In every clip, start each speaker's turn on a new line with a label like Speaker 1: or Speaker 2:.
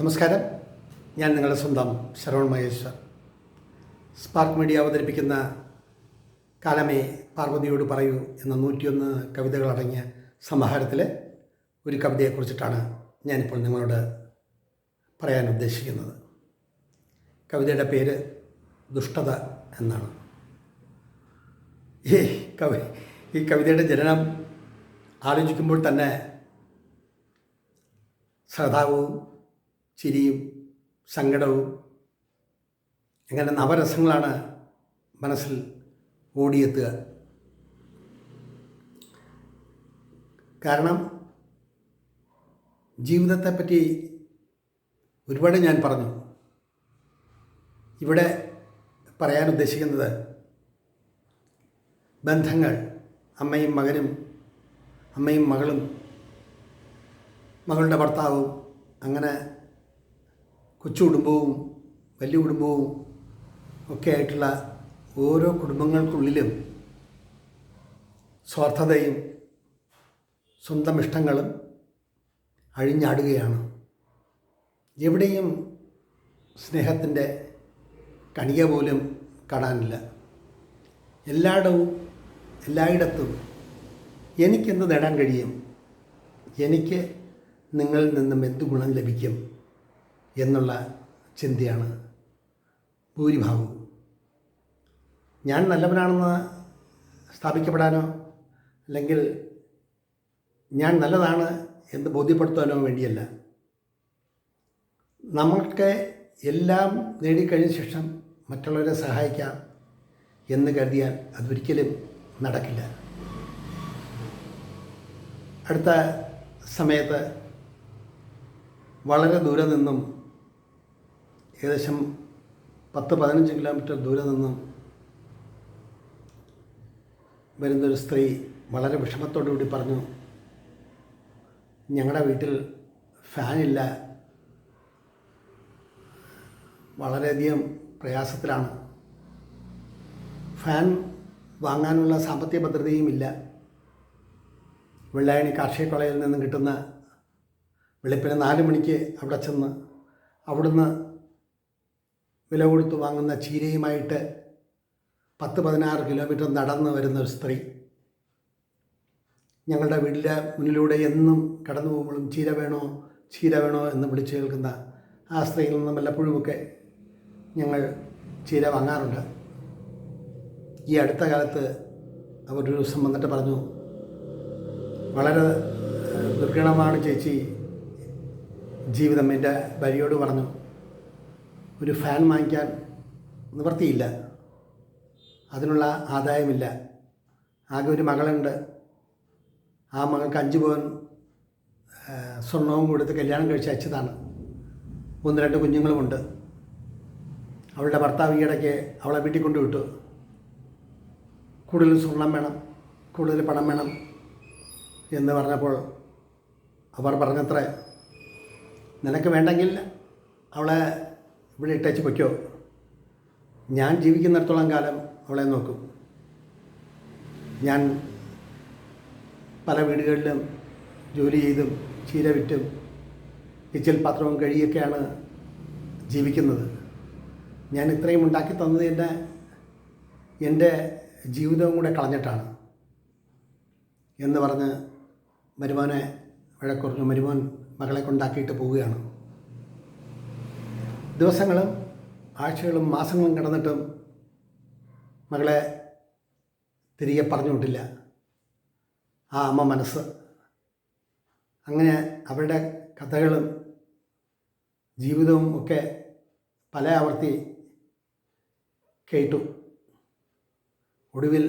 Speaker 1: നമസ്കാരം, ഞാൻ നിങ്ങളുടെ സ്വന്തം ശരവൺ മഹേശ്വർ. സ്പാർക്ക് മീഡിയ അവതരിപ്പിക്കുന്ന കാലമേ പാർവതിയോട് പറയൂ എന്ന 101 കവിതകളടങ്ങിയ സമാഹാരത്തിലെ ഒരു കവിതയെക്കുറിച്ചിട്ടാണ് ഞാനിപ്പോൾ നിങ്ങളോട് പറയാൻ ഉദ്ദേശിക്കുന്നത്. കവിതയുടെ പേര് ദുഷ്ടത എന്നാണ്. ഈ കവിതയുടെ ജനനം ആലോചിക്കുമ്പോൾ തന്നെ സഹതാപവും ചിരിയും സങ്കടവും അങ്ങനെ നവരസങ്ങളാണ് മനസ്സിൽ ഓടിയെത്തുക. കാരണം ജീവിതത്തെപ്പറ്റി ഒരുപാട് ഞാൻ പറഞ്ഞു. ഇവിടെ പറയാൻ ഉദ്ദേശിക്കുന്നത് ബന്ധങ്ങൾ, അമ്മയും മകനും, അമ്മയും മകളും, മകളുടെ ഭർത്താവും, അങ്ങനെ കൊച്ചു കുടുംബവും വലിയ കുടുംബവും ഒക്കെ ആയിട്ടുള്ള ഓരോ കുടുംബങ്ങൾക്കുള്ളിലും സ്വാർത്ഥതയും സ്വന്തം ഇഷ്ടങ്ങളും അഴിഞ്ഞാടുകയാണ്. എവിടെയും സ്നേഹത്തിൻ്റെ കണിക പോലും കാണാനില്ല. എല്ലായിടത്തും എനിക്കെന്ത് നേടാൻ കഴിയും, എനിക്ക് നിങ്ങളിൽ നിന്നും എന്ത് ഗുണം ലഭിക്കും എന്നുള്ള ചിന്തയാണ് ഭൂരിഭാഗവും. ഞാൻ നല്ലവനാണെന്ന് സ്ഥാപിക്കപ്പെടാനോ അല്ലെങ്കിൽ ഞാൻ നല്ലതാണ് എന്ന് ബോധ്യപ്പെടുത്താനോ വേണ്ടിയല്ല. നമ്മൾക്ക് എല്ലാം നേടിക്കഴിഞ്ഞ ശേഷം മറ്റുള്ളവരെ സഹായിക്കാം എന്ന് കരുതിയാൽ അതൊരിക്കലും നടക്കില്ല. അടുത്ത സമയത്ത് വളരെ ദൂരെ നിന്നും, ഏകദേശം 10-15 കിലോമീറ്റർ ദൂരെ നിന്നും വരുന്നൊരു സ്ത്രീ വളരെ വിഷമത്തോടുകൂടി പറഞ്ഞു, ഞങ്ങളുടെ വീട്ടിൽ ഫാനില്ല, വളരെയധികം പ്രയാസത്തിലാണ്, ഫാൻ വാങ്ങാനുള്ള സാമ്പത്തിക ഭദ്രതയുമില്ല, വെള്ളായണി കാർഷിക കോളേജിൽ നിന്നും കിട്ടുന്ന വെളുപ്പിന് 4 മണിക്ക് അവിടെ ചെന്ന് അവിടുന്ന് വില കൊടുത്ത് വാങ്ങുന്ന ചീരയുമായിട്ട് 10-16 കിലോമീറ്റർ നടന്ന് വരുന്ന ഒരു സ്ത്രീ ഞങ്ങളുടെ വീട്ടിലെ മുന്നിലൂടെ എന്നും കടന്നു പോകുമ്പോഴും ചീര വേണോ എന്ന് വിളിച്ചു കേൾക്കുന്ന ആ സ്ത്രീയിൽ നിന്നും വല്ലപ്പോഴുമൊക്കെ ഞങ്ങൾ ചീര വാങ്ങാറുണ്ട്. ഈ അടുത്ത കാലത്ത് അവരൊരു ദിവസം വന്നിട്ട് പറഞ്ഞു, വളരെ ദുർഗണമാണ് ചേച്ചി ജീവിതം. എൻ്റെ ഭാര്യയോട് പറഞ്ഞു, ഒരു ഫാൻ വാങ്ങിക്കാൻ നിവൃത്തിയില്ല, അതിനുള്ള ആദായമില്ല, ആകെ ഒരു മകളുണ്ട്, ആ മകൾക്ക് 5 പവൻ സ്വർണവും കൊടുത്ത് കല്യാണം കഴിച്ച് അയച്ചതാണ്, 1-2 കുഞ്ഞുങ്ങളുമുണ്ട്, അവളുടെ ഭർത്താവ് ഈയിടയ്ക്ക് അവളെ വീട്ടിൽ കൊണ്ടുവിട്ടു, കൂടുതൽ സ്വർണം വേണം, കൂടുതൽ പണം വേണം എന്ന് പറഞ്ഞപ്പോൾ അവർ പറഞ്ഞത്രേ, നിനക്ക് വേണ്ടെങ്കിൽ അവളെ ഇവിടെ ഇട്ടേച്ച് പൊയ്ക്കോ, ഞാൻ ജീവിക്കുന്നിടത്തോളം കാലം അവളെ നോക്കും. ഞാൻ പല വീടുകളിലും ജോലി ചെയ്തും ചീര വിറ്റും കിച്ചൽ പാത്രവും കഴിയൊക്കെയാണ് ജീവിക്കുന്നത്. ഞാൻ ഇത്രയും ഉണ്ടാക്കി തന്നത് എൻ്റെ ജീവിതവും കൂടെ കളഞ്ഞിട്ടാണ് എന്ന് പറഞ്ഞ് മരുമോനെ വഴക്കുറഞ്ഞു. മരുമോൻ മകളെ കൊണ്ടാക്കിയിട്ട് പോവുകയാണ്. ദിവസങ്ങളും ആഴ്ചകളും മാസങ്ങളും കടന്നിട്ടും മകളെ തിരികെ പറഞ്ഞു വിട്ടില്ല ആ അമ്മ മനസ്സ്. അങ്ങനെ അവരുടെ കഥകളും ജീവിതവും ഒക്കെ പല ആവർത്തി കേട്ടു. ഒടുവിൽ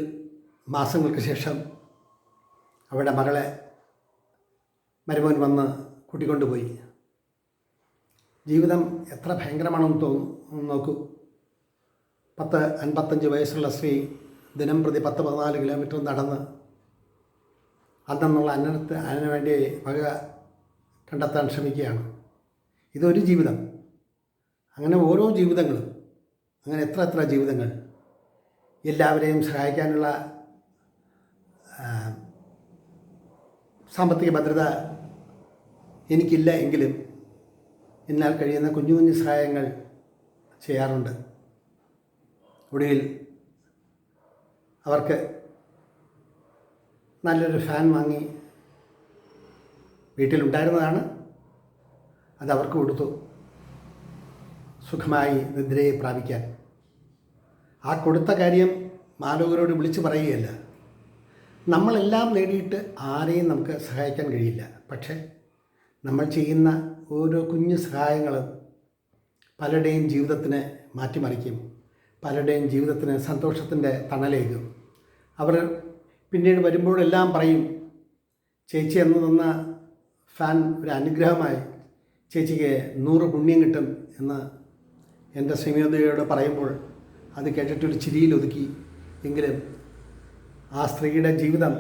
Speaker 1: മാസങ്ങൾക്ക് ശേഷം അവരുടെ മകളെ മരുമോൻ വന്ന് കൂട്ടിക്കൊണ്ടുപോയി. ജീവിതം എത്ര ഭയങ്കരമാണെന്ന് നോക്കൂ. 55 വയസ്സുള്ള സ്ത്രീ ദിനം പ്രതി 10-14 കിലോമീറ്റർ നടന്ന് അന്നുള്ള അതിനു വേണ്ടി വക കണ്ടെത്താൻ ശ്രമിക്കുകയാണ്. ഇതൊരു ജീവിതം. അങ്ങനെ ഓരോ ജീവിതങ്ങളും, അങ്ങനെ എത്ര ജീവിതങ്ങൾ. എല്ലാവരെയും സഹായിക്കാനുള്ള സാമ്പത്തിക ഭദ്രത എനിക്കില്ല എങ്കിലും എന്നാൽ കഴിയുന്ന കുഞ്ഞു കുഞ്ഞു സഹായങ്ങൾ ചെയ്യാറുണ്ട്. ഒടുവിൽ അവർക്ക് നല്ലൊരു ഫാൻ വാങ്ങി വീട്ടിലുണ്ടായിരുന്നതാണ്, അത് അവർക്ക് കൊടുത്തു സുഖമായി നിദ്രയെ പ്രാപിക്കാൻ. ആ കൊടുത്ത കാര്യം മാലോകരോട് വിളിച്ചു പറയുകയല്ല. നമ്മളെല്ലാം നേടിയിട്ട് ആരെയും നമുക്ക് സഹായിക്കാൻ കഴിയില്ല. പക്ഷേ നമ്മൾ ചെയ്യുന്ന ഓരോ കുഞ്ഞു സഹായങ്ങളും പലരുടെയും ജീവിതത്തിനെ മാറ്റിമറിക്കും, പലരുടെയും ജീവിതത്തിന് സന്തോഷത്തിൻ്റെ തണലേകും. അവർ പിന്നീട് വരുമ്പോഴെല്ലാം പറയും, ചേച്ചി എന്ന് തന്ന ഫാൻ ഒരു അനുഗ്രഹമായി, ചേച്ചിക്ക് 100 പുണ്യം കിട്ടും എന്ന് എൻ്റെ ശ്രീമതിയോട് പറയുമ്പോൾ അത് കേട്ടിട്ടൊരു ചിരിയിൽ ഒതുക്കി. എങ്കിലും ആ സ്ത്രീയുടെ ജീവിതം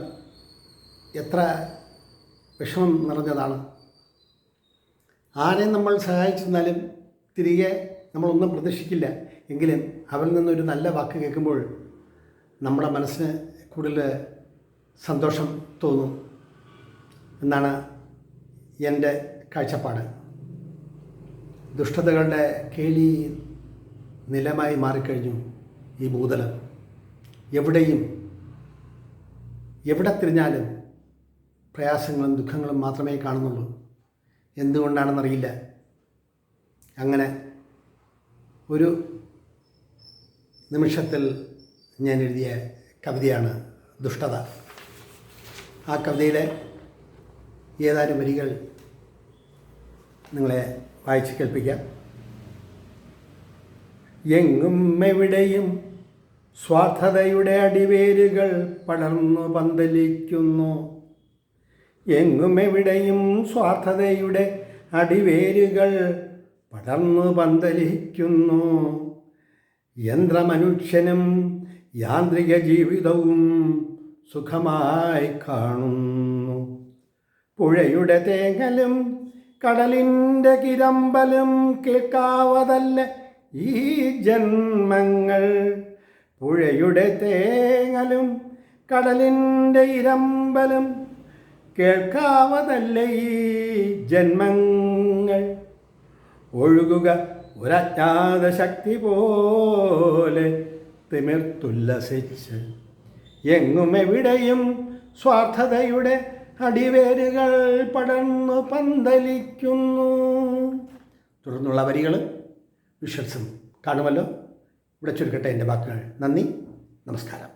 Speaker 1: എത്ര വിഷമം നിറഞ്ഞതാണ്. ആരെയും നമ്മൾ സഹായിച്ചിരുന്നാലും തിരികെ നമ്മളൊന്നും പ്രതീക്ഷിക്കില്ല. എങ്കിലും അവരിൽ നിന്നൊരു നല്ല വാക്ക് കേൾക്കുമ്പോൾ നമ്മുടെ മനസ്സിന് കൂടുതൽ സന്തോഷം തോന്നും എന്നാണ് എൻ്റെ കാഴ്ചപ്പാട്. ദുഷ്ടതകളുടെ കേളി നിലമായി മാറിക്കഴിഞ്ഞു ഈ ഭൂതലം. എവിടെ തിരിഞ്ഞാലും പ്രയാസങ്ങളും ദുഃഖങ്ങളും മാത്രമേ കാണുന്നുള്ളൂ. എന്തുകൊണ്ടാണെന്നറിയില്ല. അങ്ങനെ ഒരു നിമിഷത്തിൽ ഞാൻ എഴുതിയ കവിതയാണ് ദുഷ്ടത. ആ കവിതയിലെ ഏതാനും വരികൾ നിങ്ങളെ വായിച്ച് കേൾപ്പിക്കാം. എങ്ങും എവിടെയും സ്വാർത്ഥതയുടെ അടിവേരുകൾ പടർന്നു പന്തലിക്കുന്നു. എങ്ങും എവിടെയും സ്വാർത്ഥതയുടെ അടിവേരുകൾ പടർന്നു പന്തലിക്കുന്നു. യന്ത്രമനുഷ്യനും യാന്ത്രിക ജീവിതവും സുഖമായി കാണുന്നു. പുഴയുടെ തേങ്ങലും കടലിൻ്റെ കിരമ്പലും കേൾക്കാവതല്ല ഈ ജന്മങ്ങൾ. പുഴയുടെ തേങ്ങലും കടലിൻ്റെ ഇരമ്പലും കേൾക്കാവതല്ല ഈ ജന്മങ്ങൾ. ഒഴുകുക ഒരജ്ഞാത ശക്തി പോലെ തിമിർത്തുല്ലസിച്ച് എങ്ങും എവിടെയും സ്വാർത്ഥതയുടെ അടിവേരുകൾ പടർന്നു പന്തലിക്കുന്നു. തുടർന്നുള്ള വരികൾ വിഷ്വൽസും കാണുമല്ലോ. ഇവിടെ ചുരുക്കട്ടെ എൻ്റെ വാക്കുകൾ. നന്ദി, നമസ്കാരം.